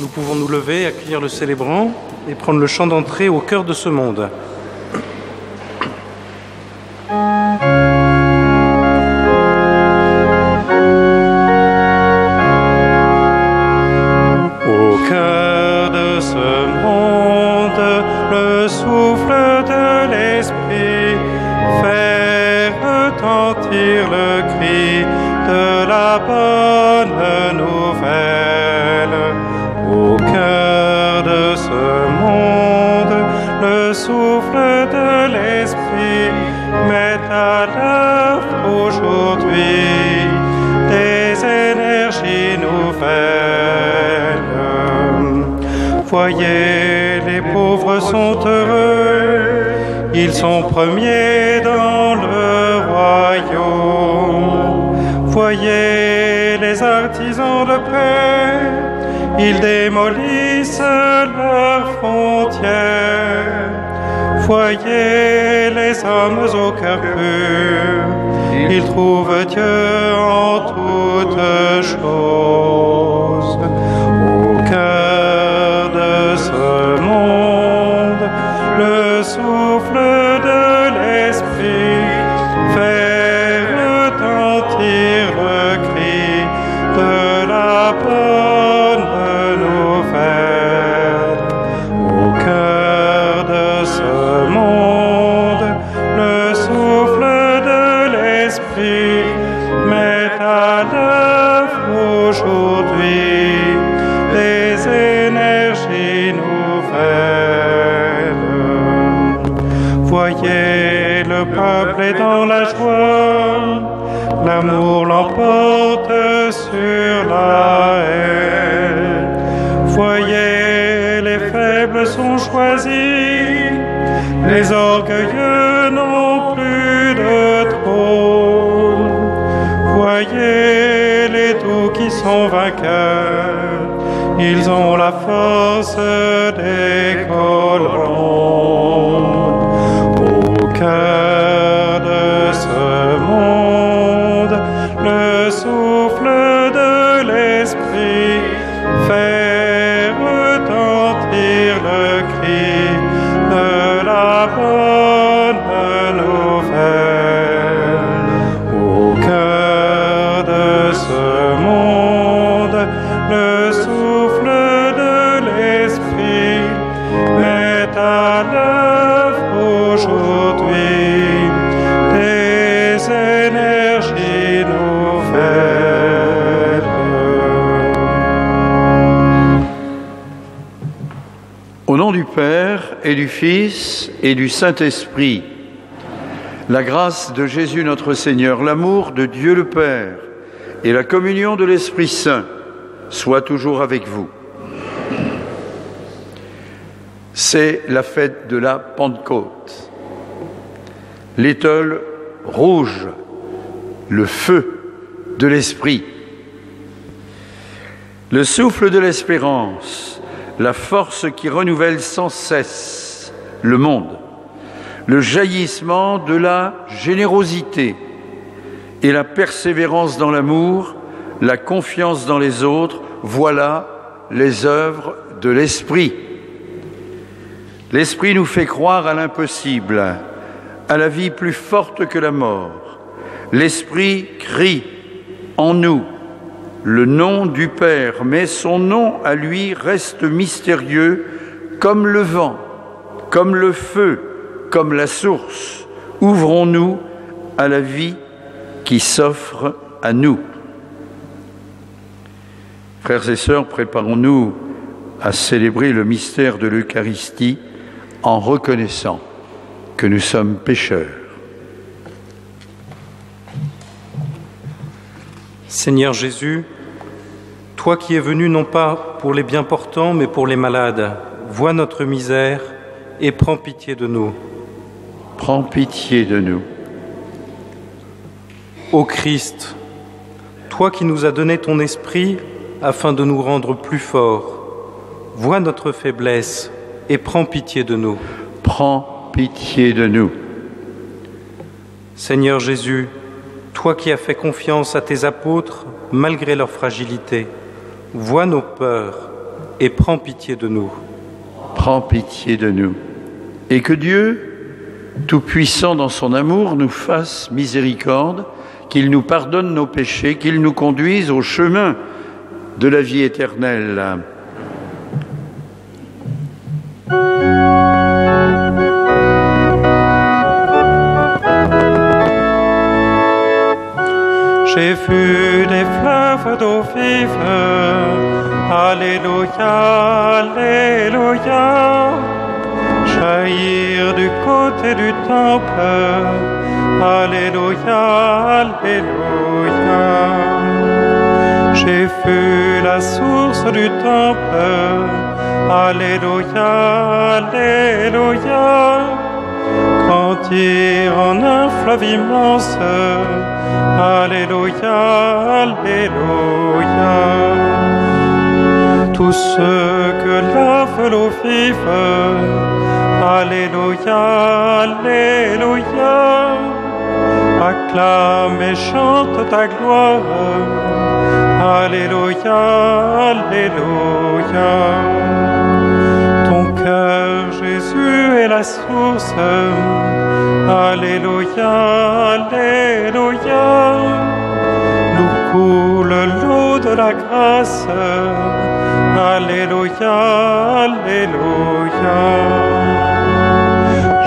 Nous pouvons nous lever, accueillir le célébrant et prendre le chant d'entrée au cœur de ce monde. Au cœur de ce monde, le souffle de l'Esprit fait retentir le cri de la bonne nouvelle. Au cœur de ce monde, le souffle de l'Esprit met à l'œuvre aujourd'hui des énergies nouvelles. Voyez, les pauvres sont heureux, ils sont premiers dans le royaume. Voyez les artisans de paix, ils démolissent leurs frontières. Voyez les hommes au cœur pur, ils trouvent Dieu en toutes choses. Au cœur de ce monde, le souffle de l'Esprit fait retentir le cri de la bonne nouvelle. Au cœur de ce monde, le souffle de l'Esprit met à l'œuvre aujourd'hui des énergies nouvelles. Voyez, le peuple est dans la joie, l'amour l'emporte sur la haine. Voyez, les faibles sont choisis, les orgueilleux n'ont plus de trône. Voyez, les doux qui sont vainqueurs, ils ont la force des colons. Au cœur de ce monde, le souffle de l'Esprit fait retentir le cri de la bonne nouvelle. Au cœur de ce monde, le souffle de l'Esprit met à l'œuvre aujourd'hui des énergies nouvelles. Au nom du Père et du Fils et du Saint-Esprit, la grâce de Jésus notre Seigneur, l'amour de Dieu le Père et la communion de l'Esprit Saint soient toujours avec vous. C'est la fête de la Pentecôte. L'étoile rouge, le feu de l'Esprit, le souffle de l'espérance, la force qui renouvelle sans cesse le monde, le jaillissement de la générosité et la persévérance dans l'amour, la confiance dans les autres, voilà les œuvres de l'Esprit. L'Esprit nous fait croire à l'impossible, à la vie plus forte que la mort. L'Esprit crie en nous le nom du Père, mais son nom à lui reste mystérieux comme le vent, comme le feu, comme la source. Ouvrons-nous à la vie qui s'offre à nous. Frères et sœurs, préparons-nous à célébrer le mystère de l'Eucharistie en reconnaissant que nous sommes pécheurs. Seigneur Jésus, toi qui es venu non pas pour les bien portants, mais pour les malades, vois notre misère et prends pitié de nous. Prends pitié de nous. Ô Christ, toi qui nous as donné ton esprit afin de nous rendre plus forts, vois notre faiblesse et prends pitié de nous. Prends pitié de nous. Seigneur Jésus, toi qui as fait confiance à tes apôtres malgré leur fragilité, vois nos peurs et prends pitié de nous. Prends pitié de nous. Et que Dieu, Tout-Puissant dans son amour, nous fasse miséricorde, qu'il nous pardonne nos péchés, qu'il nous conduise au chemin de la vie éternelle. J'ai vu des fleuves d'eau vive, Alléluia, Alléluia, jaillir du côté du temple, Alléluia, Alléluia. J'ai vu la source du temple, Alléluia, Alléluia, grandir en un fleuve immense, Alléluia, Alléluia. Tous ceux que lave l'eau vive, Alléluia, Alléluia, acclame et chante ta gloire, Alléluia, Alléluia. Ton cœur, Jésus, est la source, Alléluia, Alléluia. Nous coule l'eau de la grâce, Alléluia, Alléluia.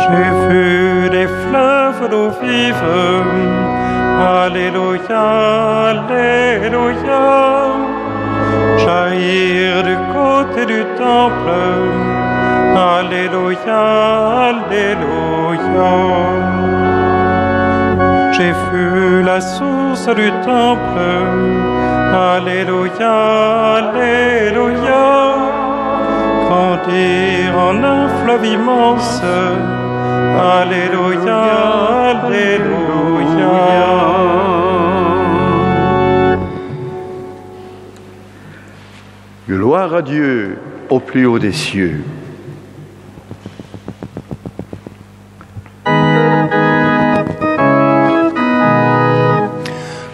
J'ai vu des fleuves d'eau vive, Alléluia, Alléluia, jaillir du côté du temple, Alléluia, Alléluia. J'ai vu la source du temple, Alléluia, Alléluia, grandir en un fleuve immense, Alléluia, Alléluia. Gloire à Dieu au plus haut des cieux.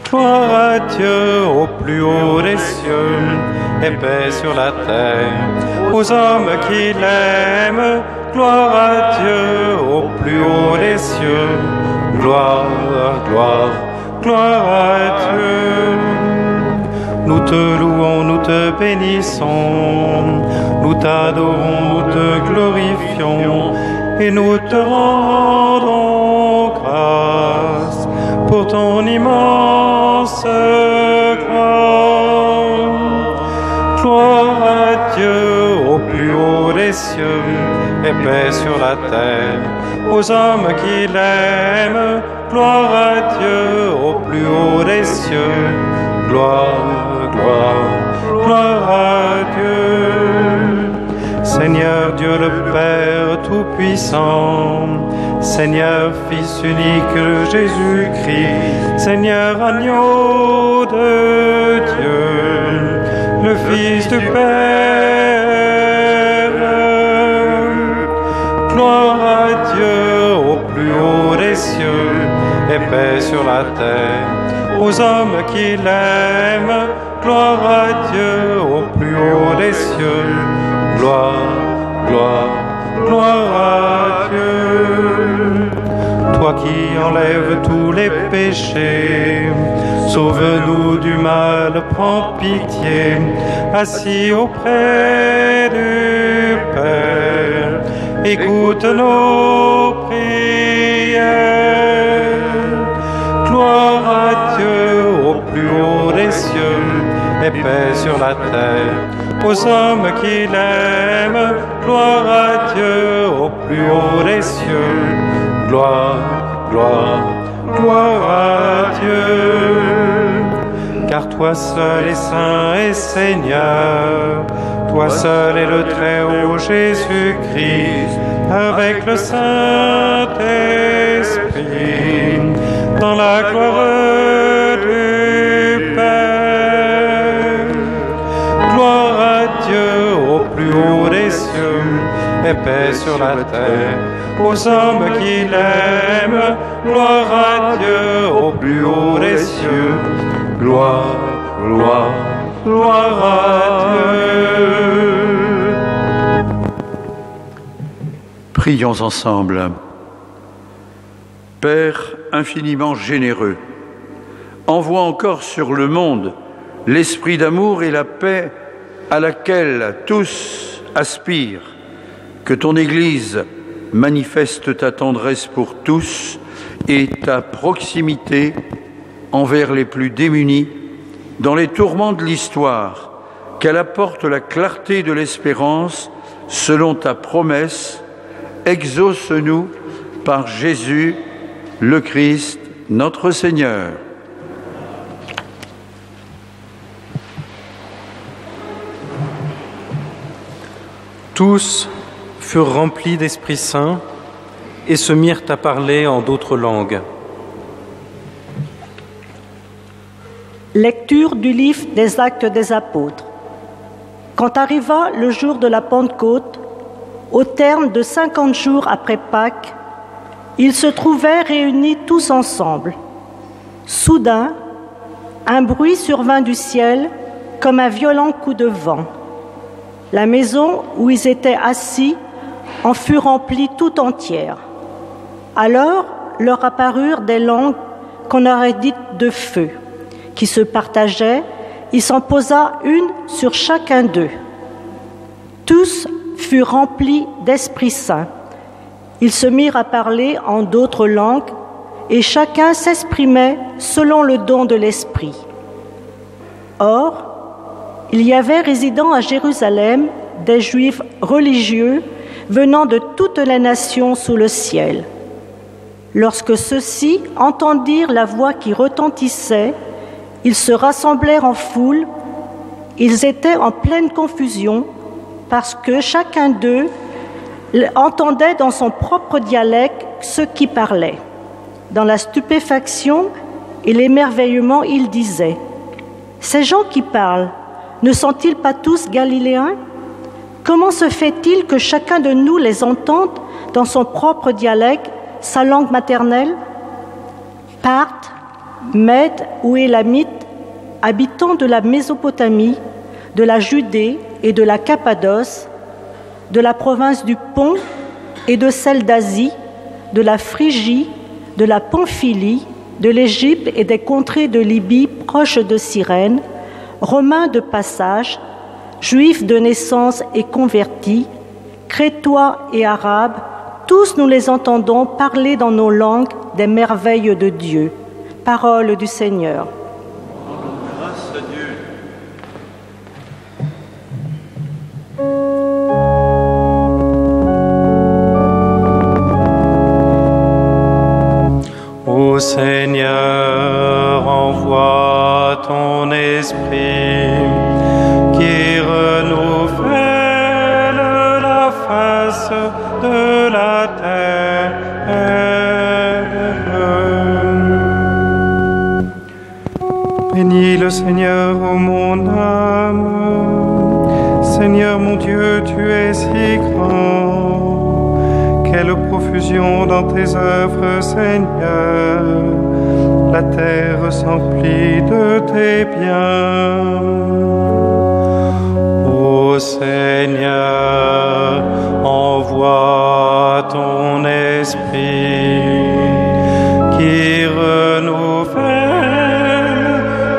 Gloire à Dieu au plus haut des cieux, et paix sur la terre, aux hommes qui l'aiment. Gloire à Dieu au plus haut des cieux, gloire, gloire, gloire à Dieu. Nous te louons, nous te bénissons, nous t'adorons, nous te glorifions, et nous te rendons grâce pour ton immense gloire. Gloire à Dieu au plus haut des cieux, et paix sur la terre, aux hommes qui l'aiment. Gloire à Dieu au plus haut des cieux, gloire, gloire, gloire à Dieu. Seigneur Dieu le Père Tout-Puissant, Seigneur Fils unique de Jésus-Christ, Seigneur Agneau de Dieu, le Fils du Père. Gloire à Dieu au plus haut des cieux, et paix sur la terre, aux hommes qui l'aiment. Gloire à Dieu au plus haut des cieux, gloire, gloire, gloire à Dieu. Toi qui enlèves tous les péchés, sauve-nous du mal, prends pitié, assis auprès du Père, écoute nos prières. Gloire à Dieu au plus haut des cieux, et paix sur la terre. Aux hommes qui l'aiment, gloire à Dieu au plus haut des cieux. Gloire, gloire, gloire à Dieu. Car toi seul est saint et Seigneur, toi seul est le Très-Haut Jésus-Christ, avec le Saint-Esprit, dans la gloire du Père. Gloire à Dieu au plus haut des cieux, et paix sur la terre. Aux hommes qui l'aiment, gloire à Dieu au plus haut des cieux. Gloire, gloire, gloire à Dieu. Prions ensemble. Père infiniment généreux, envoie encore sur le monde l'esprit d'amour et la paix à laquelle tous aspirent. Que ton Église manifeste ta tendresse pour tous et ta proximité envers les plus démunis dans les tourments de l'histoire, qu'elle apporte la clarté de l'espérance selon ta promesse. Exauce-nous par Jésus le Christ, notre Seigneur. Tous furent remplis d'Esprit Saint et se mirent à parler en d'autres langues. Lecture du livre des Actes des Apôtres. Quand arriva le jour de la Pentecôte, au terme de 50 jours après Pâques, ils se trouvaient réunis tous ensemble. Soudain, un bruit survint du ciel comme un violent coup de vent. La maison où ils étaient assis en fut remplie tout entière. Alors leur apparurent des langues qu'on aurait dites de feu, qui se partageaient. Il s'en posa une sur chacun d'eux. Tous furent remplis d'Esprit Saint. Ils se mirent à parler en d'autres langues et chacun s'exprimait selon le don de l'Esprit. Or, il y avait résidant à Jérusalem des Juifs religieux venant de toutes les nations sous le ciel. Lorsque ceux-ci entendirent la voix qui retentissait, ils se rassemblèrent en foule. Ils étaient en pleine confusion parce que chacun d'eux entendait dans son propre dialecte ceux qui parlaient. Dans la stupéfaction et l'émerveillement, ils disaient : « Ces gens qui parlent, ne sont-ils pas tous galiléens ? Comment se fait-il que chacun de nous les entende dans son propre dialecte, sa langue maternelle ? Parthes, Mèdes ou Élamites, habitants de la Mésopotamie, de la Judée et de la Cappadoce, de la province du Pont et de celle d'Asie, de la Phrygie, de la Pamphylie, de l'Égypte et des contrées de Libye proches de Cyrène, Romains de passage, Juifs de naissance et convertis, Crétois et Arabes, tous nous les entendons parler dans nos langues des merveilles de Dieu. Parole du Seigneur. Grâce à Dieu. Ô Seigneur, envoie ton esprit qui renouvelle la face de la terre. Bénis le Seigneur, ô mon âme. Seigneur mon Dieu, tu es si grand. Quelle profusion dans tes œuvres, Seigneur. La terre s'emplit de tes biens. Ô Seigneur, envoie ton esprit qui renouvelle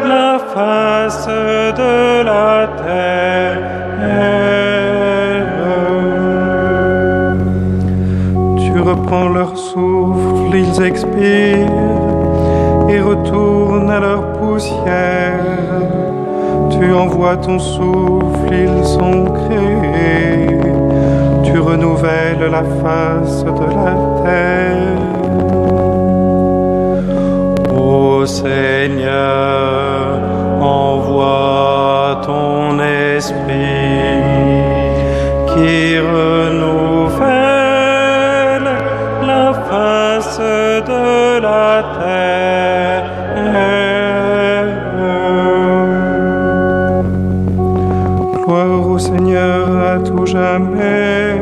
la face de la terre. Tu reprends leur souffle, ils expirent et retournent à leur poussière. Tu Tu envoies ton souffle, ils sont créés. Tu renouvelles la face de la terre. Ô Seigneur, envoie ton esprit qui renouvelle la face de la terre. Gloire au Seigneur à tout jamais,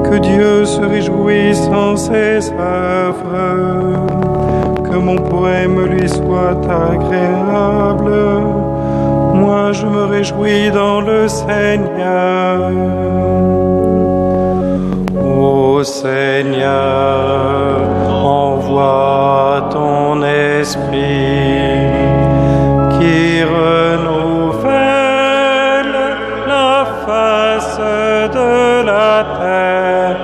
que Dieu se réjouisse en ses œuvres, que mon poème lui soit agréable. Moi je me réjouis dans le Seigneur. Ô Seigneur, envoie ton esprit qui renouvelle la face de la terre.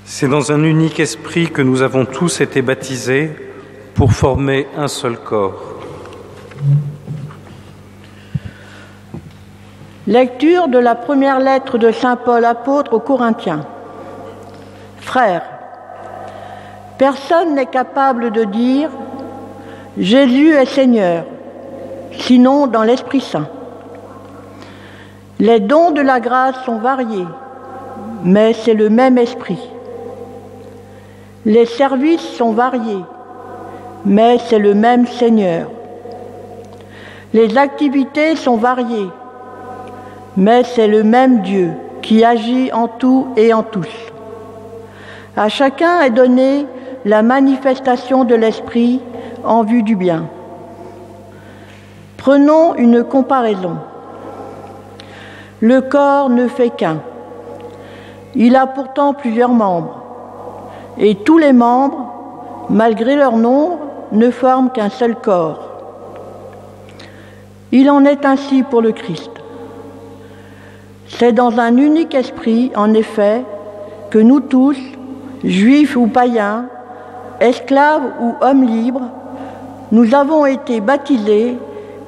C'est dans un unique esprit que nous avons tous été baptisés pour former un seul corps. Lecture de la première lettre de saint Paul apôtre aux Corinthiens. Frères, personne n'est capable de dire « Jésus est Seigneur », sinon dans l'Esprit Saint. Les dons de la grâce sont variés, mais c'est le même Esprit. Les services sont variés, mais c'est le même Seigneur. Les activités sont variées, mais c'est le même Dieu qui agit en tout et en tous. À chacun est donnée la manifestation de l'Esprit en vue du bien. Prenons une comparaison. Le corps ne fait qu'un. Il a pourtant plusieurs membres. Et tous les membres, malgré leur nombre, ne forment qu'un seul corps. Il en est ainsi pour le Christ. C'est dans un unique esprit, en effet, que nous tous, juifs ou païens, esclaves ou hommes libres, nous avons été baptisés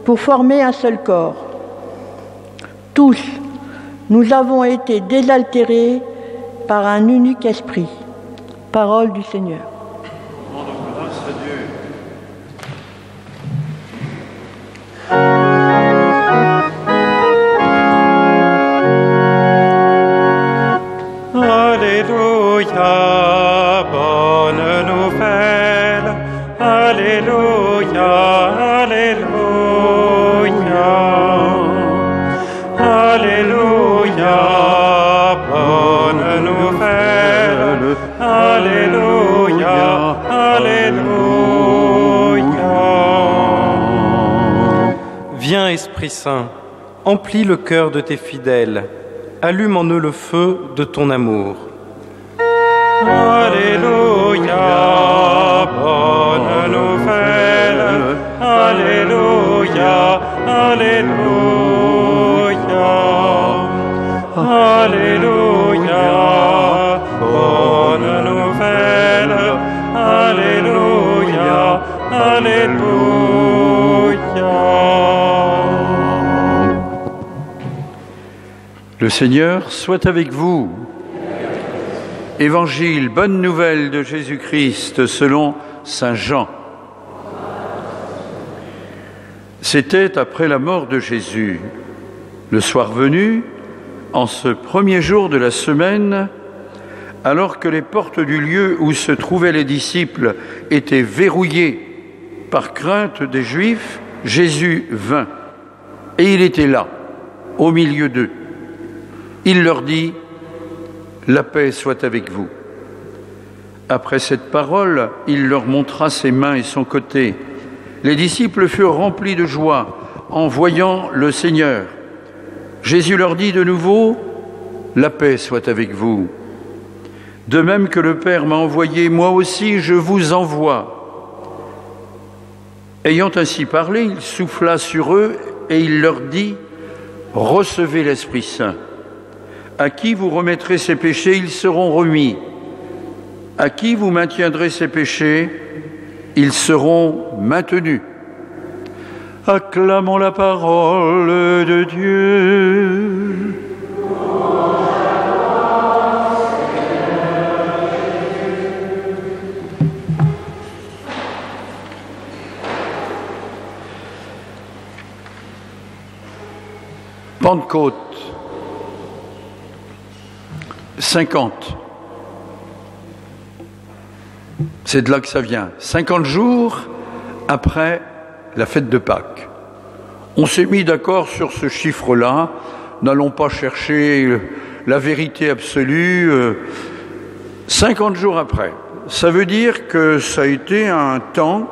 pour former un seul corps. Tous, nous avons été désaltérés par un unique esprit. Parole du Seigneur. Rendons grâce à Dieu. Alléluia, bonne nouvelle. Alléluia, Alléluia. Alléluia, bonne nouvelle. Alléluia, Alléluia. Viens, Esprit Saint, emplis le cœur de tes fidèles, allume en eux le feu de ton amour. Alléluia, bonne nouvelle. Alléluia, Alléluia. Alléluia, bonne nouvelle. Alléluia, Alléluia. Le Seigneur soit avec vous. Évangile, bonne nouvelle de Jésus-Christ selon saint Jean. C'était après la mort de Jésus. Le soir venu, en ce premier jour de la semaine, alors que les portes du lieu où se trouvaient les disciples étaient verrouillées par crainte des Juifs, Jésus vint, et il était là, au milieu d'eux. Il leur dit « La paix soit avec vous ». Après cette parole, il leur montra ses mains et son côté. Les disciples furent remplis de joie en voyant le Seigneur. Jésus leur dit de nouveau « La paix soit avec vous ». De même que le Père m'a envoyé, moi aussi je vous envoie. Ayant ainsi parlé, il souffla sur eux et il leur dit « Recevez l'Esprit Saint. À qui vous remettrez ses péchés, ils seront remis. À qui vous maintiendrez ses péchés, ils seront maintenus. Acclamons la parole de Dieu. Pentecôte, 50. C'est de là que ça vient. 50 jours après la fête de Pâques. On s'est mis d'accord sur ce chiffre-là. N'allons pas chercher la vérité absolue. 50 jours après. Ça veut dire que ça a été un temps.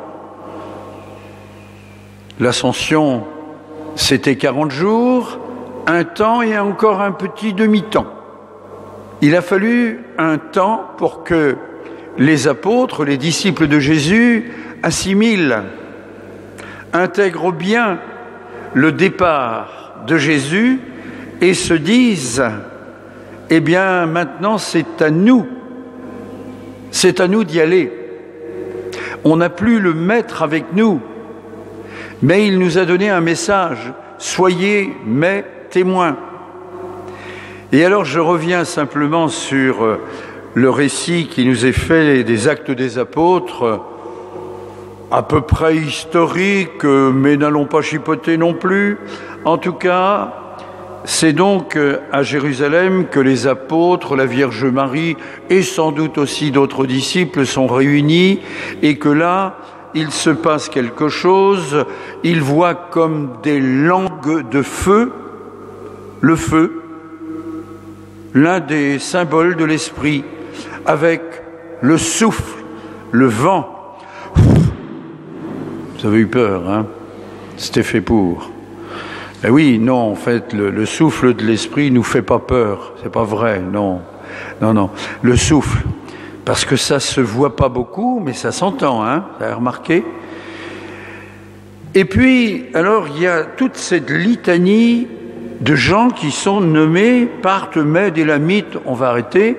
L'ascension, c'était 40 jours. Un temps et encore un petit demi-temps. Il a fallu un temps pour que les apôtres, les disciples de Jésus, assimilent, intègrent bien le départ de Jésus et se disent, eh bien maintenant c'est à nous d'y aller. On n'a plus le maître avec nous, mais il nous a donné un message, soyez mes témoins. Et alors je reviens simplement sur le récit qui nous est fait des Actes des Apôtres, à peu près historique, mais n'allons pas chipoter non plus. En tout cas, c'est donc à Jérusalem que les apôtres, la Vierge Marie et sans doute aussi d'autres disciples sont réunis et que là, il se passe quelque chose. Ils voient comme des langues de feu, le feu, l'un des symboles de l'esprit, avec le souffle, le vent. Vous avez eu peur, hein? C'était fait pour. Eh oui, non, en fait, le souffle de l'esprit nous fait pas peur. C'est pas vrai, non. Non, non. Le souffle, parce que ça se voit pas beaucoup, mais ça s'entend, hein? Vous avez remarqué? Et puis, alors, il y a toute cette litanie de gens qui sont nommés Parthèmes, Élamites, on va arrêter.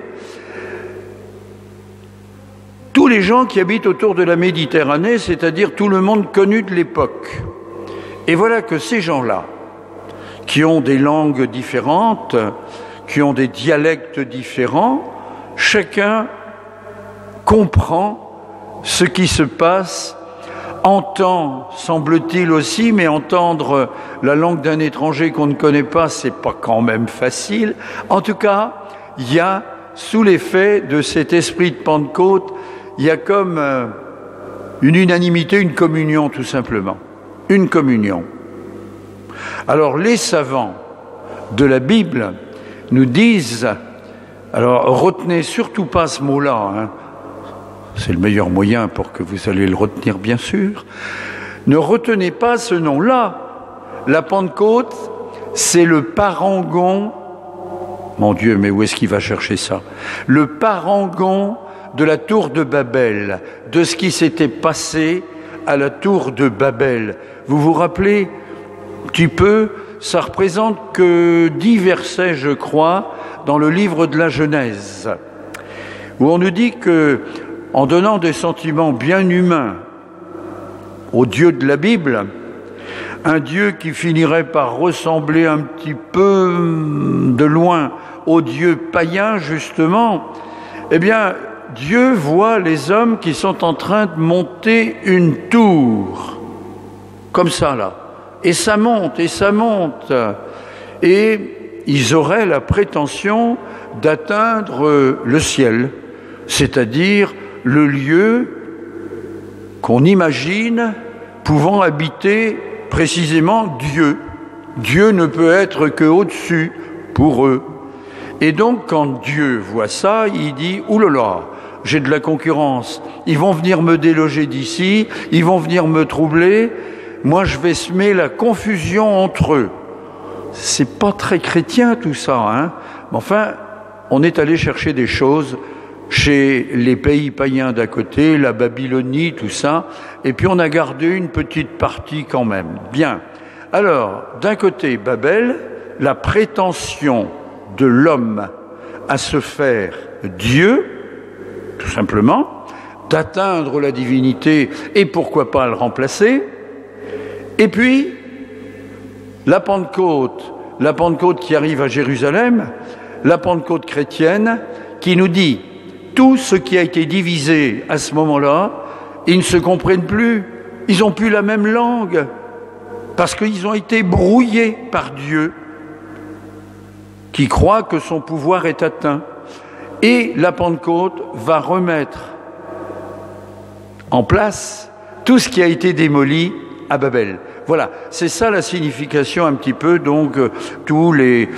Tous les gens qui habitent autour de la Méditerranée, c'est-à-dire tout le monde connu de l'époque. Et voilà que ces gens-là, qui ont des langues différentes, qui ont des dialectes différents, chacun comprend ce qui se passe, entend, semble-t-il aussi, mais entendre la langue d'un étranger qu'on ne connaît pas, c'est pas quand même facile. En tout cas, il y a, sous l'effet de cet esprit de Pentecôte, il y a comme une unanimité, une communion tout simplement. Une communion. Alors les savants de la Bible nous disent, alors retenez surtout pas ce mot-là, hein, c'est le meilleur moyen pour que vous allez le retenir bien sûr, ne retenez pas ce nom-là. La Pentecôte, c'est le parangon, mon Dieu, mais où est-ce qu'il va chercher ça? Le parangon de la tour de Babel, de ce qui s'était passé à la tour de Babel. Vous vous rappelez un petit peu, ça représente que 10 versets, je crois, dans le livre de la Genèse, où on nous dit que, en donnant des sentiments bien humains au Dieu de la Bible, un Dieu qui finirait par ressembler un petit peu de loin au Dieu païen, justement, eh bien, Dieu voit les hommes qui sont en train de monter une tour, comme ça là, et ça monte, et ça monte, et ils auraient la prétention d'atteindre le ciel, c'est-à-dire le lieu qu'on imagine pouvant habiter précisément Dieu. Dieu ne peut être qu'au-dessus pour eux. Et donc, quand Dieu voit ça, il dit « Ouh là là, j'ai de la concurrence. Ils vont venir me déloger d'ici, ils vont venir me troubler. Moi, je vais semer la confusion entre eux. » C'est pas très chrétien tout ça, hein. Mais enfin, on est allé chercher des choses chez les pays païens d'à côté, la Babylonie, tout ça, et puis on a gardé une petite partie quand même. Bien. Alors, d'un côté, Babel, la prétention de l'homme à se faire Dieu, tout simplement, d'atteindre la divinité et pourquoi pas le remplacer. Et puis, la Pentecôte qui arrive à Jérusalem, la Pentecôte chrétienne, qui nous dit tout ce qui a été divisé à ce moment-là, ils ne se comprennent plus, ils n'ont plus la même langue, parce qu'ils ont été brouillés par Dieu, qui croit que son pouvoir est atteint. Et la Pentecôte va remettre en place tout ce qui a été démoli à Babel. Voilà, c'est ça la signification un petit peu, donc tous les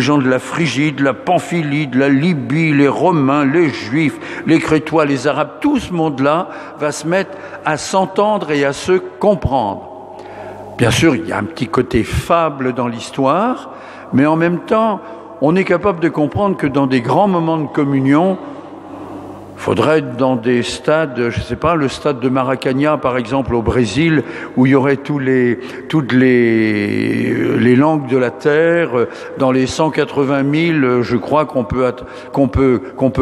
gens de la Phrygie, de la Pamphylie, de la Libye, les Romains, les Juifs, les Crétois, les Arabes, tout ce monde-là va se mettre à s'entendre et à se comprendre. Bien sûr, il y a un petit côté fable dans l'histoire, mais en même temps, on est capable de comprendre que dans des grands moments de communion, il faudrait être dans des stades, je ne sais pas, le stade de Maracanã, par exemple, au Brésil, où il y aurait toutes les langues de la terre, dans les 180 000, je crois, qu'on peut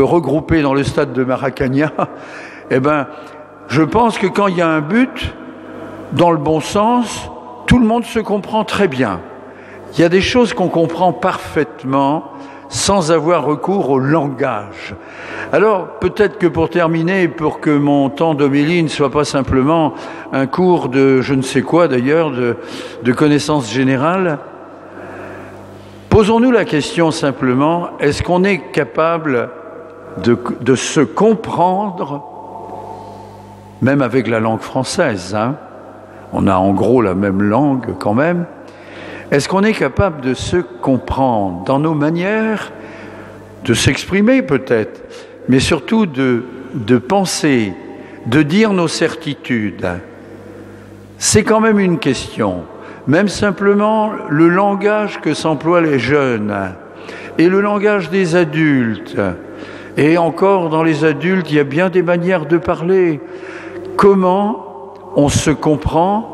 regrouper dans le stade de Maracanã. Eh bien, je pense que quand il y a un but, dans le bon sens, tout le monde se comprend très bien. Il y a des choses qu'on comprend parfaitement, sans avoir recours au langage. Alors, peut-être que pour terminer, pour que mon temps d'homélie ne soit pas simplement un cours de je ne sais quoi d'ailleurs, de connaissances générales, posons-nous la question simplement, est-ce qu'on est capable de se comprendre, même avec la langue française, hein? On a en gros la même langue quand même. Est-ce qu'on est capable de se comprendre dans nos manières de s'exprimer peut-être, mais surtout de penser, de dire nos certitudes? C'est quand même une question. Même simplement le langage que s'emploient les jeunes et le langage des adultes. Et encore, dans les adultes, il y a bien des manières de parler. Comment on se comprend ?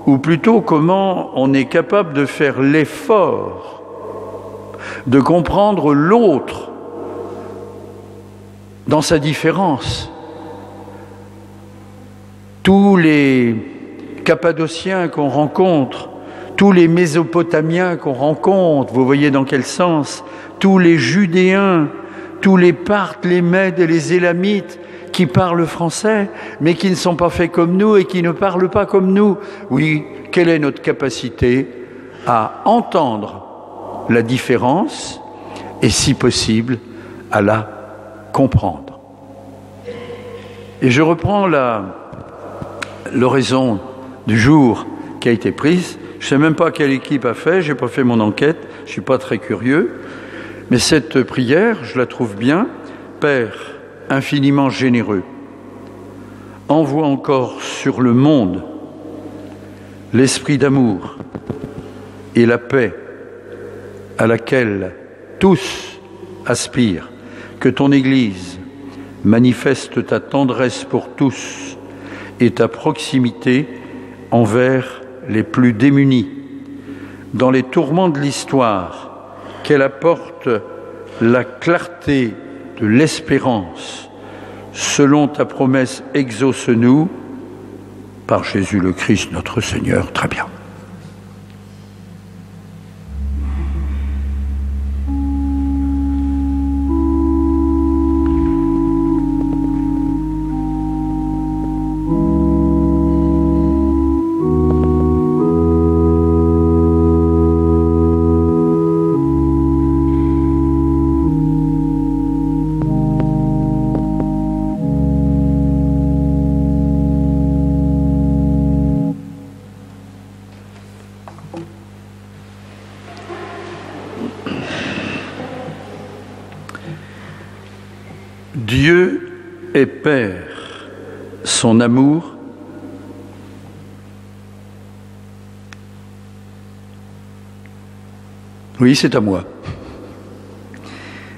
Ou plutôt comment on est capable de faire l'effort de comprendre l'autre dans sa différence. Tous les Cappadociens qu'on rencontre, tous les Mésopotamiens qu'on rencontre, vous voyez dans quel sens, tous les Judéens, tous les Parthes, les Mèdes et les Élamites, qui parlent français, mais qui ne sont pas faits comme nous et qui ne parlent pas comme nous. Oui, quelle est notre capacité à entendre la différence et, si possible, à la comprendre? Et je reprends l'oraison du jour qui a été prise. Je ne sais même pas quelle équipe a fait, je n'ai pas fait mon enquête, je ne suis pas très curieux. Mais cette prière, je la trouve bien. Père infiniment généreux, envoie encore sur le monde l'esprit d'amour et la paix à laquelle tous aspirent, que ton Église manifeste ta tendresse pour tous et ta proximité envers les plus démunis. Dans les tourments de l'histoire, qu'elle apporte la clarté de l'espérance. Selon ta promesse, exauce-nous par Jésus le Christ, notre Seigneur. Très bien. Dieu est Père, son amour oui, c'est à moi.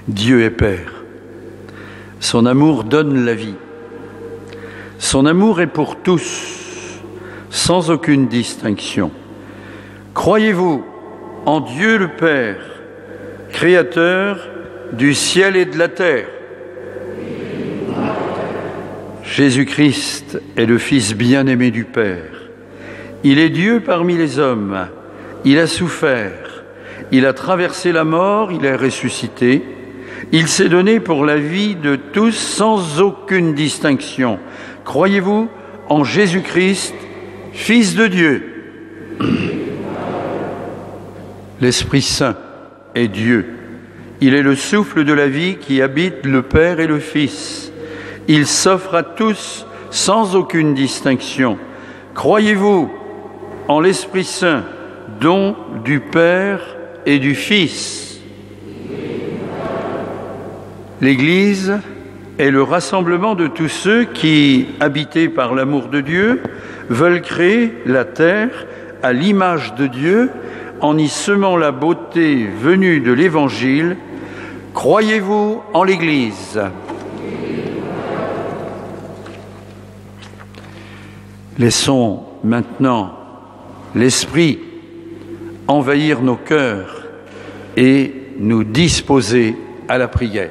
Dieu est Père, son amour donne la vie, son amour est pour tous, sans aucune distinction. Croyez-vous en Dieu le Père, Créateur du ciel et de la terre. Jésus-Christ est le Fils bien-aimé du Père. Il est Dieu parmi les hommes. Il a souffert. Il a traversé la mort. Il est ressuscité. Il s'est donné pour la vie de tous sans aucune distinction. Croyez-vous en Jésus-Christ, Fils de Dieu? L'Esprit Saint est Dieu. Il est le souffle de la vie qui habite le Père et le Fils. Il s'offre à tous sans aucune distinction. Croyez-vous en l'Esprit Saint, don du Père et du Fils? L'Église est le rassemblement de tous ceux qui, habités par l'amour de Dieu, veulent créer la terre à l'image de Dieu en y semant la beauté venue de l'Évangile. Croyez-vous en l'Église? Laissons maintenant l'Esprit envahir nos cœurs et nous disposer à la prière.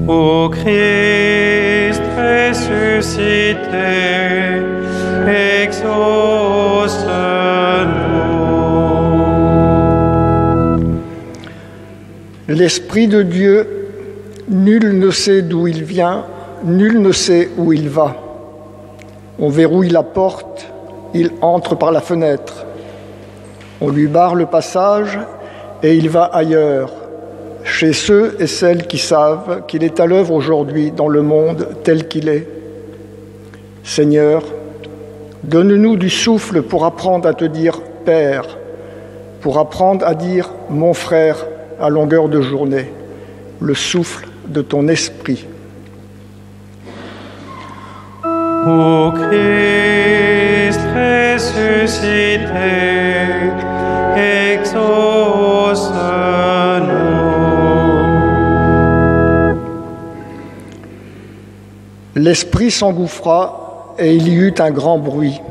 Ô Christ ressuscité, exauce-nous. L'Esprit de Dieu, nul ne sait d'où il vient, nul ne sait où il va. On verrouille la porte, il entre par la fenêtre. On lui barre le passage et il va ailleurs, chez ceux et celles qui savent qu'il est à l'œuvre aujourd'hui dans le monde tel qu'il est. Seigneur, donne-nous du souffle pour apprendre à te dire « Père », pour apprendre à dire « Mon frère » à longueur de journée, le souffle de ton esprit. Ô Christ ressuscité, exauce-nous. L'esprit s'engouffra et il y eut un grand bruit.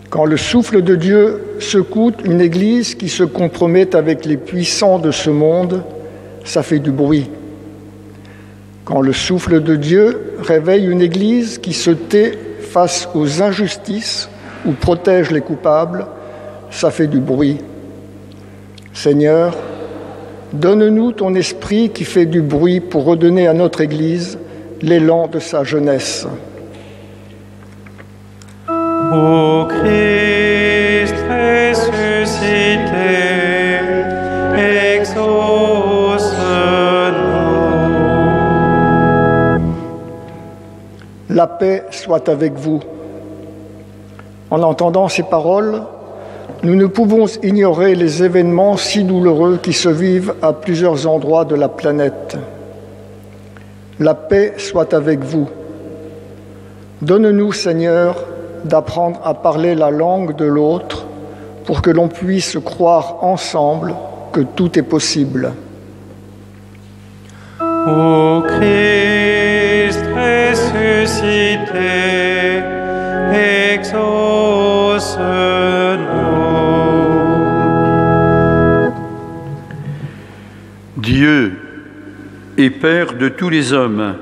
Quand le souffle de Dieu secoue une église qui se compromet avec les puissants de ce monde, ça fait du bruit. Quand le souffle de Dieu réveille une église qui se tait face aux injustices ou protège les coupables, ça fait du bruit. Seigneur, donne-nous ton esprit qui fait du bruit pour redonner à notre Église l'élan de sa jeunesse. Ô Christ ressuscité, exauce-nous. La paix soit avec vous. En entendant ces paroles, nous ne pouvons ignorer les événements si douloureux qui se vivent à plusieurs endroits de la planète. La paix soit avec vous. Donne-nous, Seigneur, d'apprendre à parler la langue de l'autre pour que l'on puisse croire ensemble que tout est possible. Ô Christ ressuscité, exauce-nous. Dieu et Père de tous les hommes,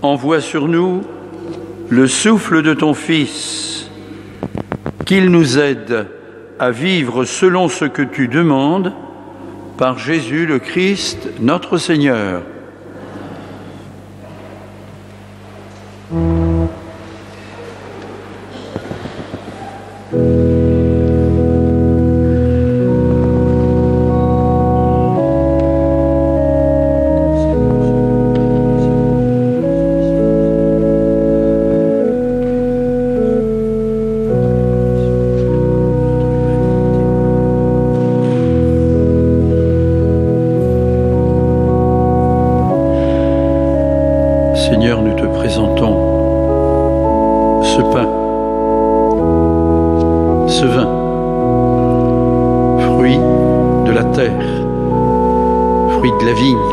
envoie sur nous le souffle de ton Fils, qu'il nous aide à vivre selon ce que tu demandes, par Jésus le Christ, notre Seigneur. Seigneur, nous te présentons ce pain, ce vin, fruit de la terre, fruit de la vigne,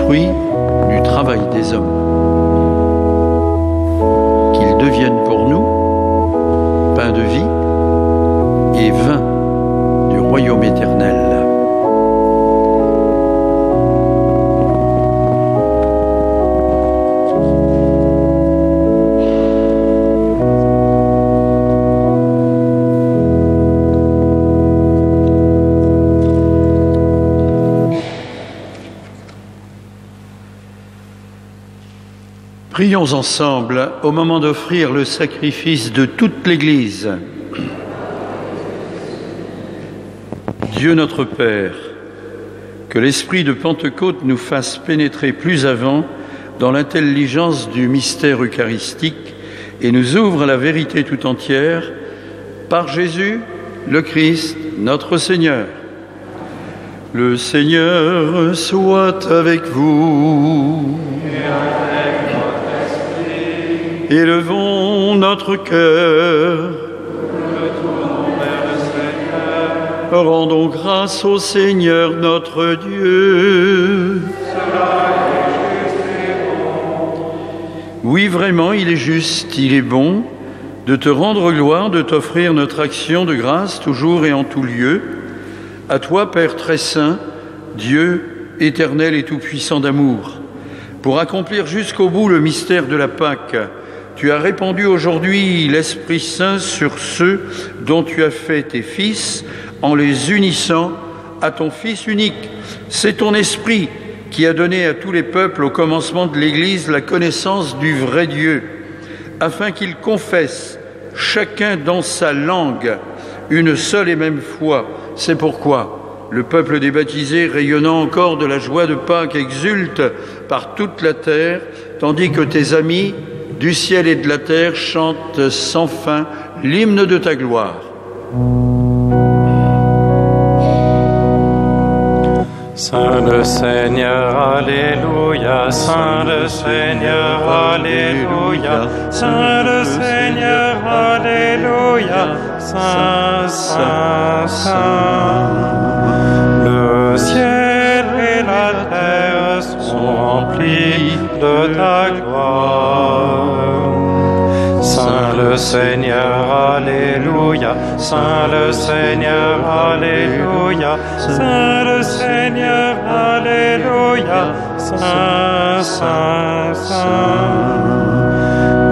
fruit du travail des hommes. devienne pour nous pain de vie et vin du royaume éternel. Prions ensemble au moment d'offrir le sacrifice de toute l'Église. Dieu notre Père, que l'esprit de Pentecôte nous fasse pénétrer plus avant dans l'intelligence du mystère eucharistique et nous ouvre à la vérité tout entière par Jésus, le Christ, notre Seigneur. Le Seigneur soit avec vous. Élevons notre cœur. Rendons grâce au Seigneur notre Dieu. Oui, vraiment, il est juste, il est bon de te rendre gloire, de t'offrir notre action de grâce toujours et en tout lieu. À toi, Père très saint, Dieu éternel et tout-puissant d'amour, pour accomplir jusqu'au bout le mystère de la Pâque, tu as répandu aujourd'hui l'Esprit Saint sur ceux dont tu as fait tes fils en les unissant à ton Fils unique. C'est ton Esprit qui a donné à tous les peuples au commencement de l'Église la connaissance du vrai Dieu, afin qu'ils confessent chacun dans sa langue une seule et même foi. C'est pourquoi le peuple des baptisés, rayonnant encore de la joie de Pâques, exulte par toute la terre, tandis que tes amis du ciel et de la terre chantent sans fin l'hymne de ta gloire. Saint le Seigneur, Alléluia, Saint le Seigneur, Alléluia, Saint le Seigneur, Alléluia, Saint, Saint, Saint. Le ciel et la terre sont remplis de ta gloire. Saint le Seigneur, Alléluia, Saint le Seigneur, Alléluia, Saint le Seigneur, Alléluia, Saint, Saint, Saint.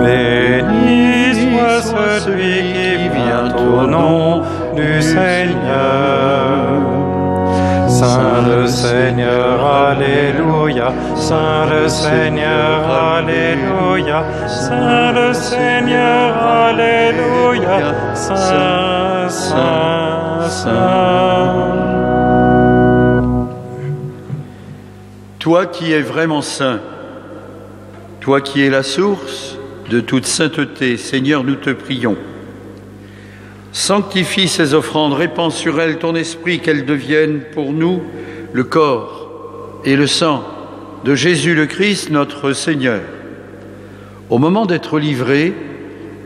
Béni soit celui qui vient au nom du Seigneur. Saint le Seigneur, Alléluia, Saint le Seigneur, Alléluia, Saint le Seigneur, Alléluia, Saint, Saint, Saint. Toi qui es vraiment saint, toi qui es la source de toute sainteté, Seigneur, nous te prions. Sanctifie ces offrandes, répands sur elles ton esprit, qu'elles deviennent pour nous le corps et le sang de Jésus le Christ, notre Seigneur. Au moment d'être livré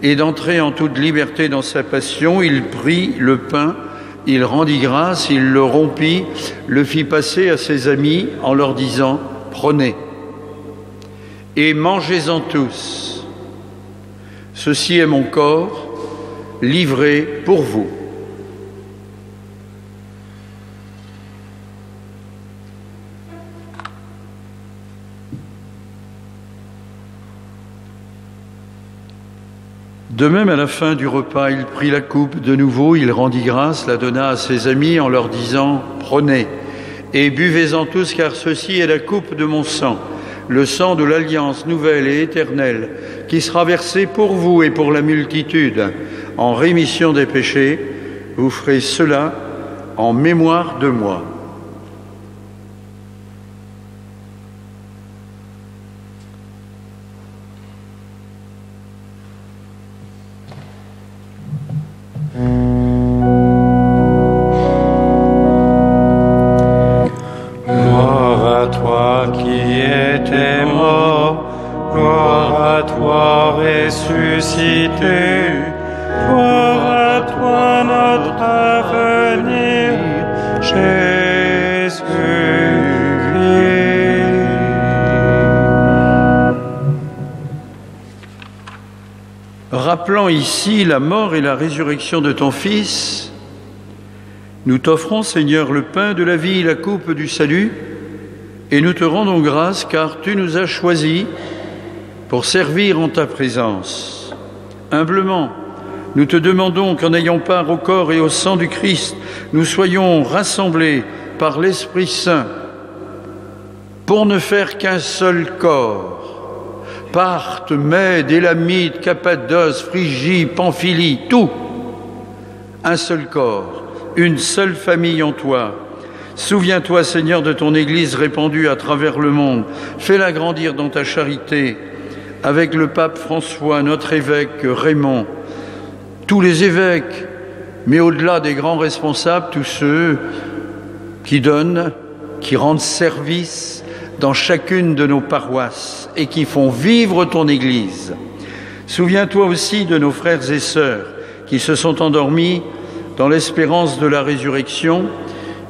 et d'entrer en toute liberté dans sa passion, il prit le pain, il rendit grâce, il le rompit, le fit passer à ses amis en leur disant « Prenez et mangez-en tous. Ceci est mon corps, livré pour vous. » De même, à la fin du repas, il prit la coupe de nouveau, il rendit grâce, la donna à ses amis en leur disant « Prenez et buvez-en tous, car ceci est la coupe de mon sang, le sang de l'alliance nouvelle et éternelle, qui sera versé pour vous et pour la multitude. En rémission des péchés, vous ferez cela en mémoire de moi. » Gloire à toi qui étais mort, gloire à toi ressuscité, gloire à toi notre avenir, Jésus. rappelant ici la mort et la résurrection de ton Fils, nous t'offrons, Seigneur, le pain de la vie et la coupe du salut, et nous te rendons grâce car tu nous as choisis pour servir en ta présence. Humblement, nous te demandons qu'en ayant part au corps et au sang du Christ, nous soyons rassemblés par l'Esprit Saint pour ne faire qu'un seul corps. Parthe, Mède, Élamite, Cappadoce, Phrygie, Pamphylie, tout. Un seul corps, une seule famille en toi. Souviens-toi, Seigneur, de ton Église répandue à travers le monde. Fais-la grandir dans ta charité, avec le pape François, notre évêque Raymond, tous les évêques, mais au-delà des grands responsables, tous ceux qui donnent, qui rendent service dans chacune de nos paroisses et qui font vivre ton Église. Souviens-toi aussi de nos frères et sœurs qui se sont endormis dans l'espérance de la résurrection.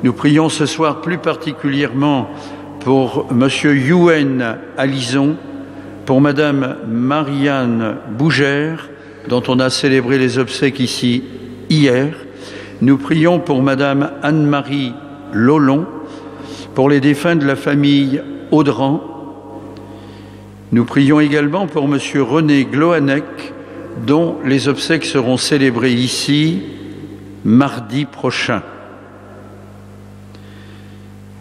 Nous prions ce soir plus particulièrement pour M. Yuen Alison, pour Mme Marianne Bougère, dont on a célébré les obsèques ici hier. Nous prions pour Mme Anne-Marie Lolon, pour les défunts de la famille Audran. Nous prions également pour M. René Gloanec, dont les obsèques seront célébrées ici mardi prochain.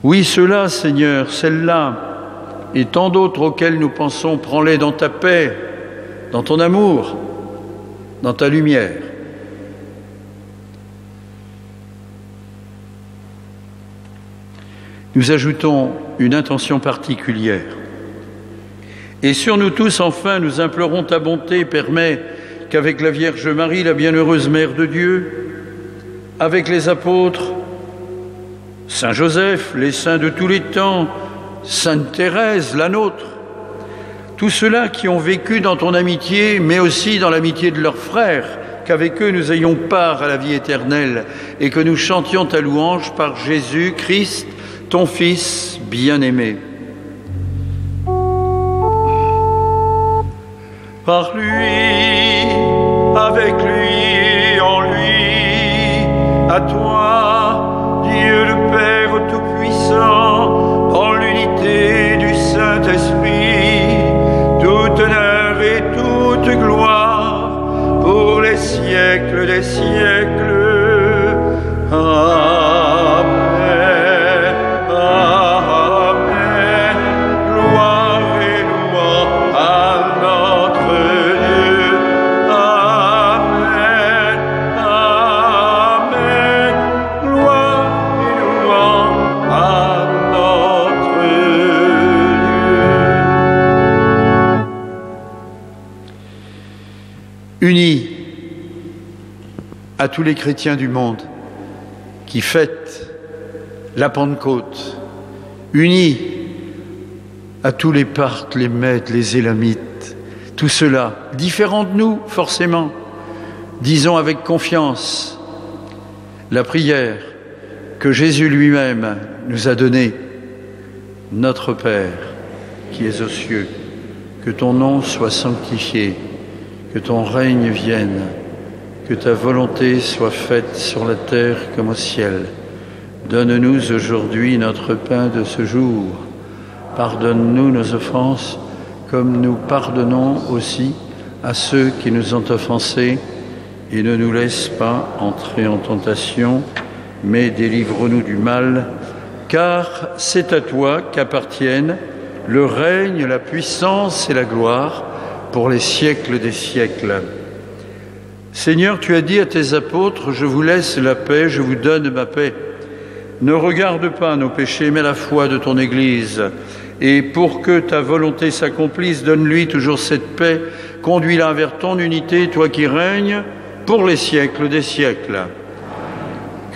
Oui, ceux-là, Seigneur, celles-là, et tant d'autres auxquels nous pensons, prends-les dans ta paix, dans ton amour, dans ta lumière. Nous ajoutons une intention particulière. Et sur nous tous, enfin, nous implorons ta bonté, permets qu'avec la Vierge Marie, la bienheureuse Mère de Dieu, avec les apôtres, Saint Joseph, les saints de tous les temps, Sainte Thérèse, la nôtre, tous ceux-là qui ont vécu dans ton amitié, mais aussi dans l'amitié de leurs frères, qu'avec eux nous ayons part à la vie éternelle et que nous chantions ta louange par Jésus Christ, ton Fils bien-aimé. Par lui, avec lui, en lui, à toi, Dieu le Père Tout-Puissant, en l'unité du Saint-Esprit, toute honneur et toute gloire pour les siècles des siècles. Amen. Amen. Gloire et louange à notre Dieu. Amen. Amen. Gloire et louange à notre Dieu. Unis à tous les chrétiens du monde qui fêtent la Pentecôte, unis à tous les Parthes, les Mèdes, les Élamites, tout cela, différents de nous forcément, disons avec confiance la prière que Jésus lui-même nous a donnée. Notre Père qui es aux cieux, que ton nom soit sanctifié, que ton règne vienne, que ta volonté soit faite sur la terre comme au ciel. Donne-nous aujourd'hui notre pain de ce jour. Pardonne-nous nos offenses, comme nous pardonnons aussi à ceux qui nous ont offensés. Et ne nous laisse pas entrer en tentation, mais délivre-nous du mal, car c'est à toi qu'appartiennent le règne, la puissance et la gloire pour les siècles des siècles. Seigneur, tu as dit à tes apôtres, je vous laisse la paix, je vous donne ma paix. Ne regarde pas nos péchés, mais la foi de ton Église. Et pour que ta volonté s'accomplisse, donne-lui toujours cette paix, conduis-la vers ton unité, toi qui règnes pour les siècles des siècles.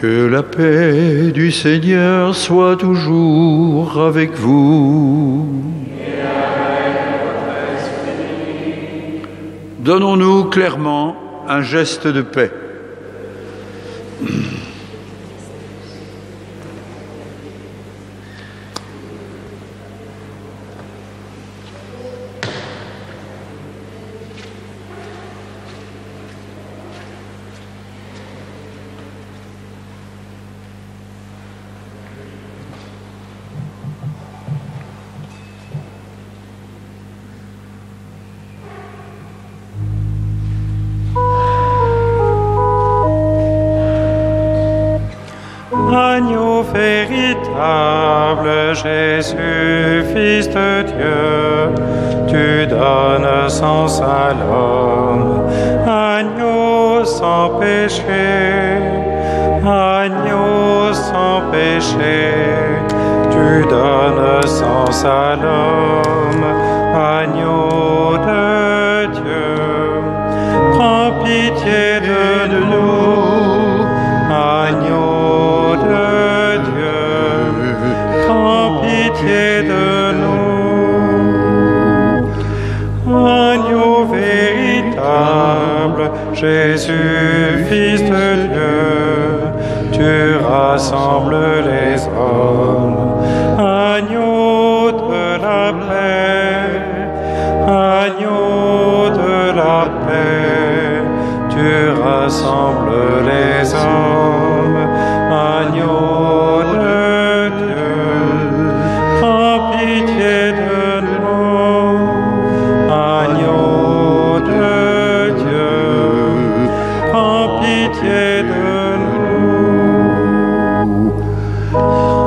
Que la paix du Seigneur soit toujours avec vous. Donnons-nous clairement un geste de paix. Agneau véritable, Jésus, Fils de Dieu, tu donnes sens à l'homme. Agneau sans péché, agneau sans péché, tu donnes sens à l'homme. Agneau de Dieu, prends pitié de nous. Agneau de Dieu, prends pitié de nous. Agneau véritable, Jésus, Fils de Dieu, tu rassembles les hommes. Agneau de la paix, agneau de la paix, tu rassembles les hommes. Agneau de Dieu, prends pitié de nous. Agneau de Dieu, prends pitié de nous.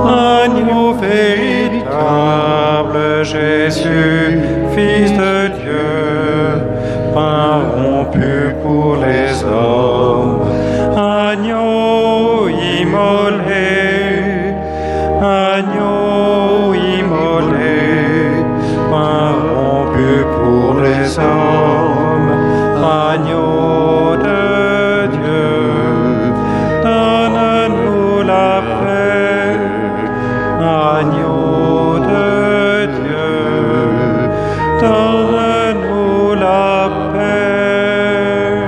Agneau véritable, Jésus, Fils de Dieu, pain rompu pour les hommes. Agneau immolé, agneau immolé, pain rompu pour les hommes. Agneau de Dieu, donne-nous la paix. Agneau de Dieu, donne-nous la paix.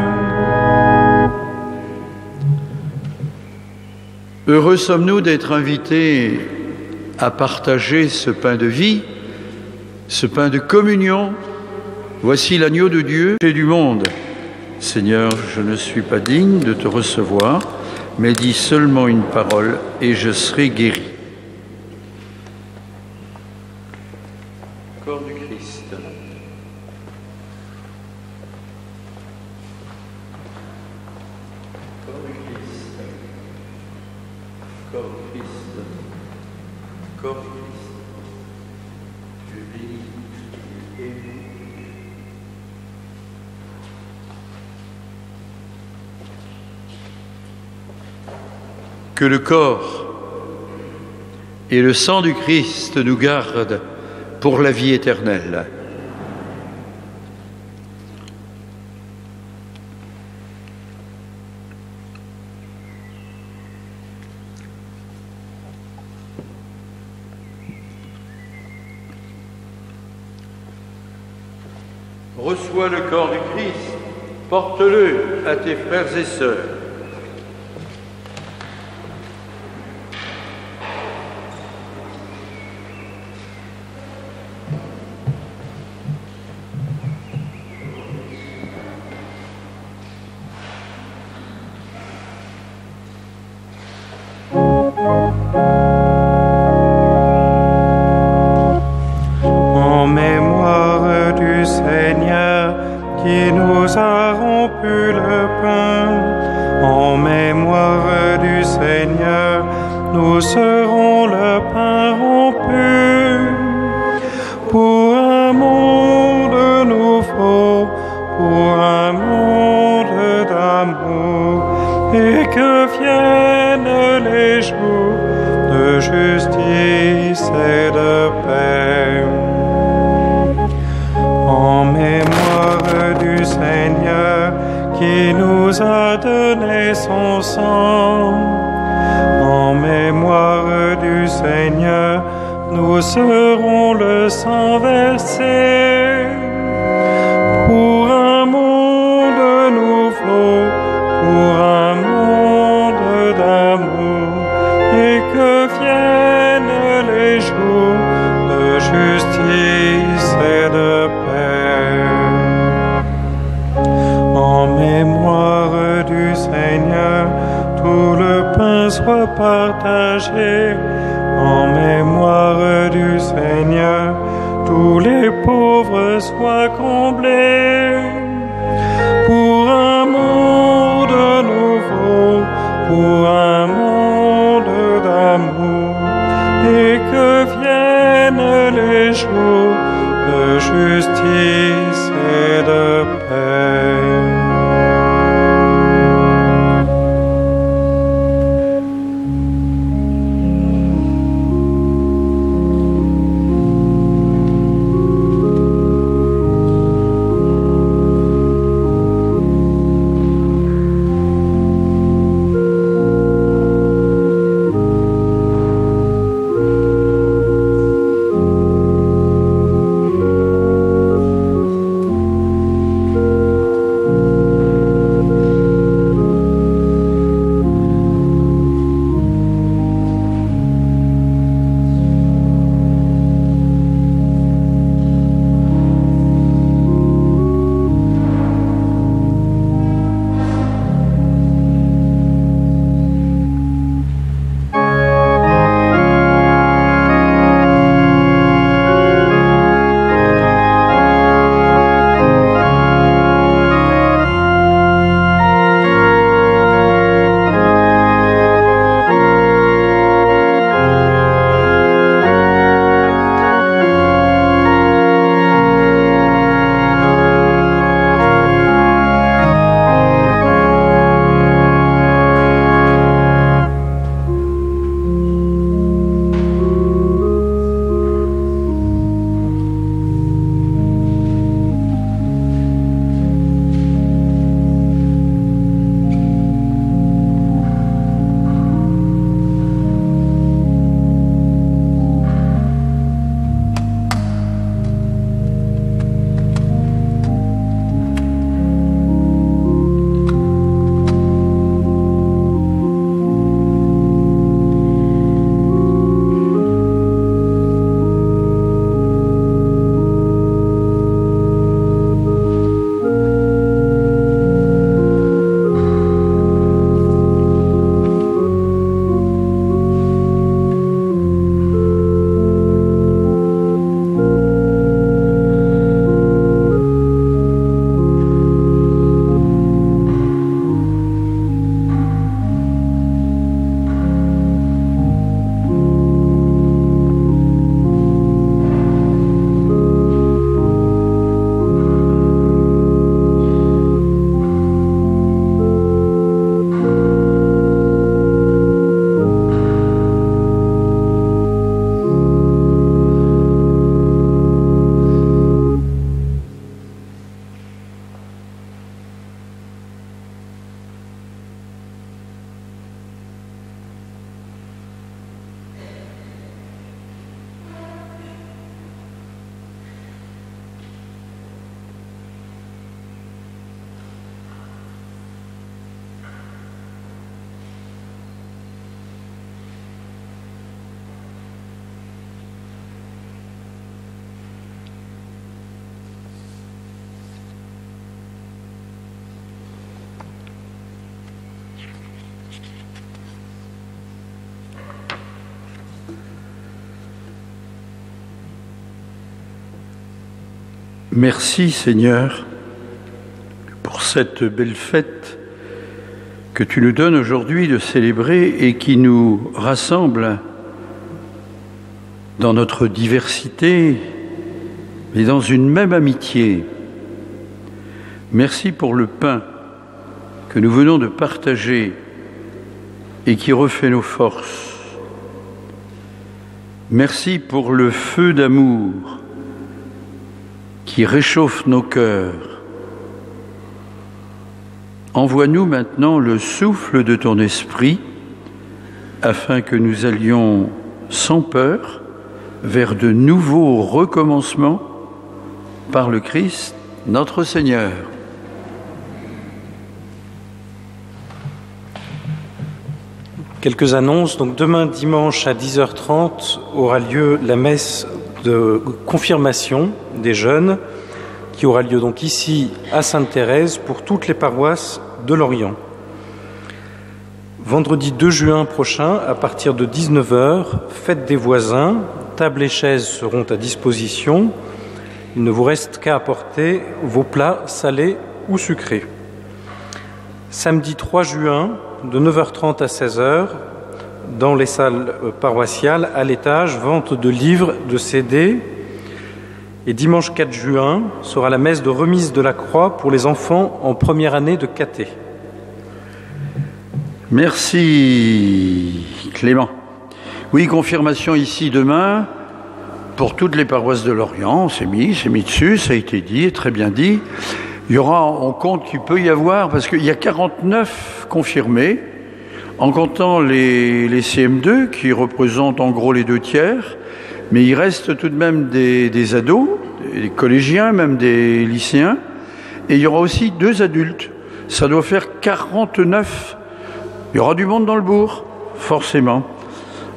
Heureux sommes-nous d'être invités à partager ce pain de vie, ce pain de communion. Voici l'agneau de Dieu et du monde. Seigneur, je ne suis pas digne de te recevoir, mais dis seulement une parole et je serai guéri. Corps du Christ. Corps du Christ. Corps du Christ. Corps du Christ. Tu es béni, tu es ému. Que le corps et le sang du Christ nous gardent pour la vie éternelle. Reçois le corps du Christ, porte-le à tes frères et sœurs. En mémoire du Seigneur qui nous a rompu le pain, en mémoire du Seigneur, nous serons le pain rompu. Pour un monde nouveau, pour un monde d'amour, et que viennent les jours de justice et de paix. En mémoire du Seigneur qui nous a donné son sang, en mémoire du Seigneur, nous serons le sang versé. Pour un monde nouveau, pour un monde d'amour, et que viennent les jours de justice et de paix. En mémoire du Seigneur, tout le pain soit partagé. En mémoire du Seigneur, tous les pauvres soient comblés. Pour un monde nouveau, pour un monde Merci Seigneur pour cette belle fête que tu nous donnes aujourd'hui de célébrer et qui nous rassemble dans notre diversité et dans une même amitié. Merci pour le pain que nous venons de partager et qui refait nos forces. Merci pour le feu d'amour qui réchauffe nos cœurs. Envoie-nous maintenant le souffle de ton esprit afin que nous allions sans peur vers de nouveaux recommencements par le Christ, notre Seigneur. Quelques annonces. Donc demain dimanche à 10h30 aura lieu la messe de confirmation des jeunes qui aura lieu donc ici à Sainte-Thérèse pour toutes les paroisses de Lorient. Vendredi 2 juin prochain, à partir de 19h, fête des voisins, tables et chaises seront à disposition. Il ne vous reste qu'à apporter vos plats salés ou sucrés. Samedi 3 juin, de 9h30 à 16h, dans les salles paroissiales, à l'étage, vente de livres, de CD. Et dimanche 4 juin sera la messe de remise de la croix pour les enfants en première année de caté. Merci Clément. Oui, confirmation ici demain pour toutes les paroisses de Lorient. C'est mis dessus, ça a été dit, très bien dit. Il y aura, on compte qu'il peut y avoir, parce qu'il y a 49 confirmés, en comptant les CM2 qui représentent en gros les 2/3, mais il reste tout de même des ados, des collégiens, même des lycéens, et il y aura aussi 2 adultes. Ça doit faire 49. Il y aura du monde dans le bourg, forcément.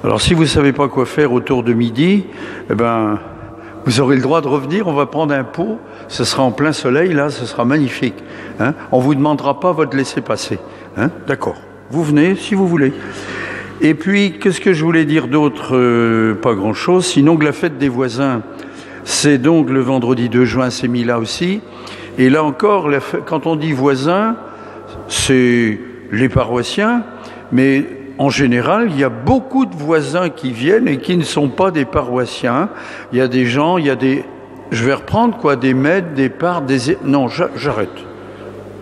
Alors si vous ne savez pas quoi faire autour de midi, eh ben, vous aurez le droit de revenir, on va prendre un pot, ce sera en plein soleil, là, ce sera magnifique. Hein, on ne vous demandera pas votre laissez-passer. Hein, d'accord, vous venez si vous voulez. Et puis, qu'est-ce que je voulais dire d'autre? Pas grand-chose, sinon que la fête des voisins, c'est donc le vendredi 2 juin, c'est mis là aussi. Et là encore, quand on dit voisins, c'est les paroissiens, mais en général, il y a beaucoup de voisins qui viennent et qui ne sont pas des paroissiens. Il y a des gens, il y a des... Je vais reprendre quoi, des maîtres, des parts, des... Non, j'arrête.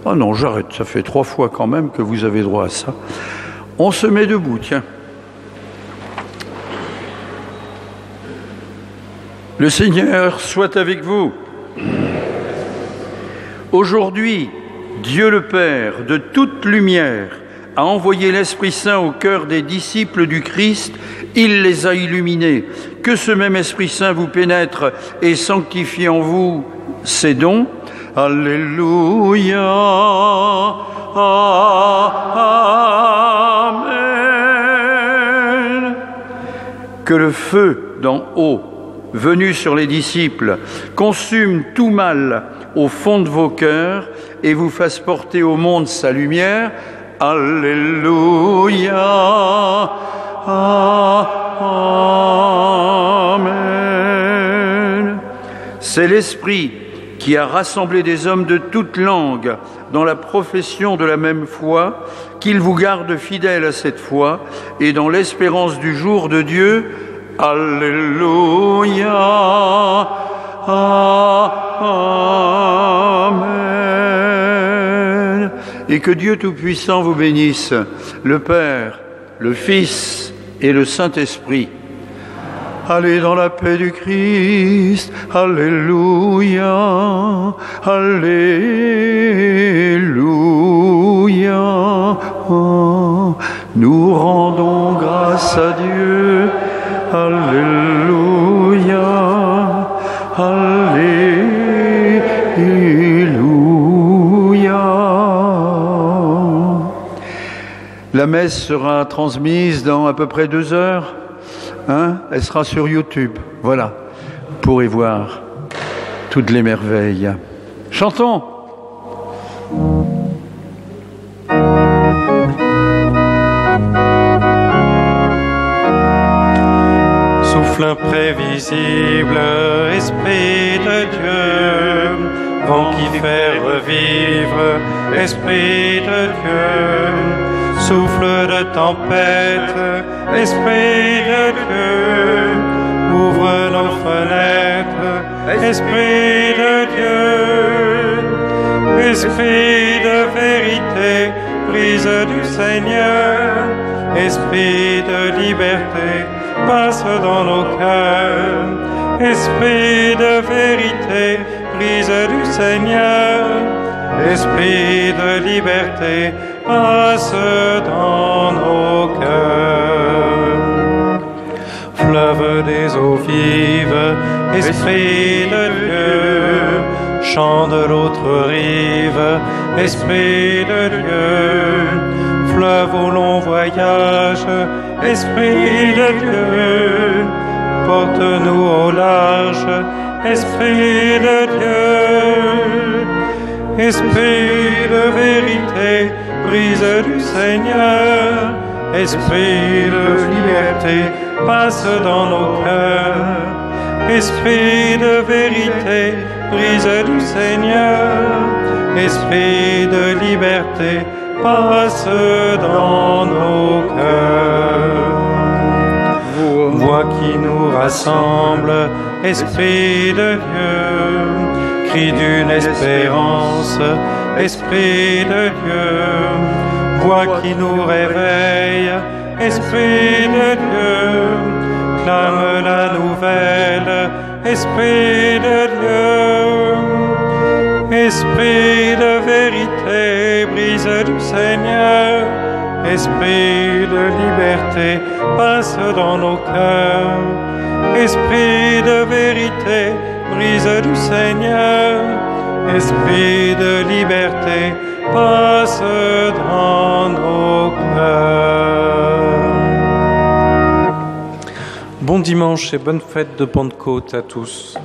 Ah non, j'arrête. Ça fait 3 fois quand même que vous avez droit à ça. On se met debout, tiens. Le Seigneur soit avec vous. Aujourd'hui, Dieu le Père de toute lumière a envoyé l'Esprit Saint au cœur des disciples du Christ, il les a illuminés. Que ce même Esprit Saint vous pénètre et sanctifie en vous ses dons. Alléluia. Amen. Que le feu d'en haut, venu sur les disciples, consume tout mal au fond de vos cœurs et vous fasse porter au monde sa lumière. Alléluia. Amen. C'est l'Esprit qui a rassemblé des hommes de toutes langues dans la profession de la même foi, qu'il vous garde fidèles à cette foi et dans l'espérance du jour de Dieu. Alléluia. Amen. Et que Dieu Tout-Puissant vous bénisse, le Père, le Fils et le Saint-Esprit. Allez dans la paix du Christ. Alléluia. Alléluia. Nous rendons grâce à Dieu. Alléluia. Alléluia. La messe sera transmise dans à peu près 2 heures. Hein? Elle sera sur YouTube. Voilà. Vous pourrez voir toutes les merveilles. Chantons. Souffle imprévisible, Esprit de Dieu, vent qui fait revivre, Esprit de Dieu, souffle de tempête, Esprit de Dieu, ouvre nos fenêtres, Esprit de Dieu, Esprit de vérité, brise du Seigneur, Esprit de liberté, passe dans nos cœurs, Esprit de vérité, brise du Seigneur, Esprit de liberté, passe dans nos cœurs. Fleuve des eaux vives, Esprit de Dieu, chant de l'autre rive, Esprit de Dieu, fleuve où l'on voyage, Esprit de Dieu, porte-nous au large, Esprit de Dieu, Esprit de vérité, brise du Seigneur, Esprit de liberté, passe dans nos cœurs, Esprit de vérité, brise du Seigneur, Esprit de liberté, passe dans nos cœurs. Voix qui nous rassemble, Esprit de Dieu, cri d'une espérance, Esprit de Dieu, voix qui nous réveille, Esprit de Dieu, clame la nouvelle, Esprit de Dieu, Esprit de vérité, brise du Seigneur, Esprit de liberté, passe dans nos cœurs, Esprit de vérité, brise du Seigneur, Esprit de liberté, passe dans nos cœurs. Bon dimanche et bonne fête de Pentecôte à tous.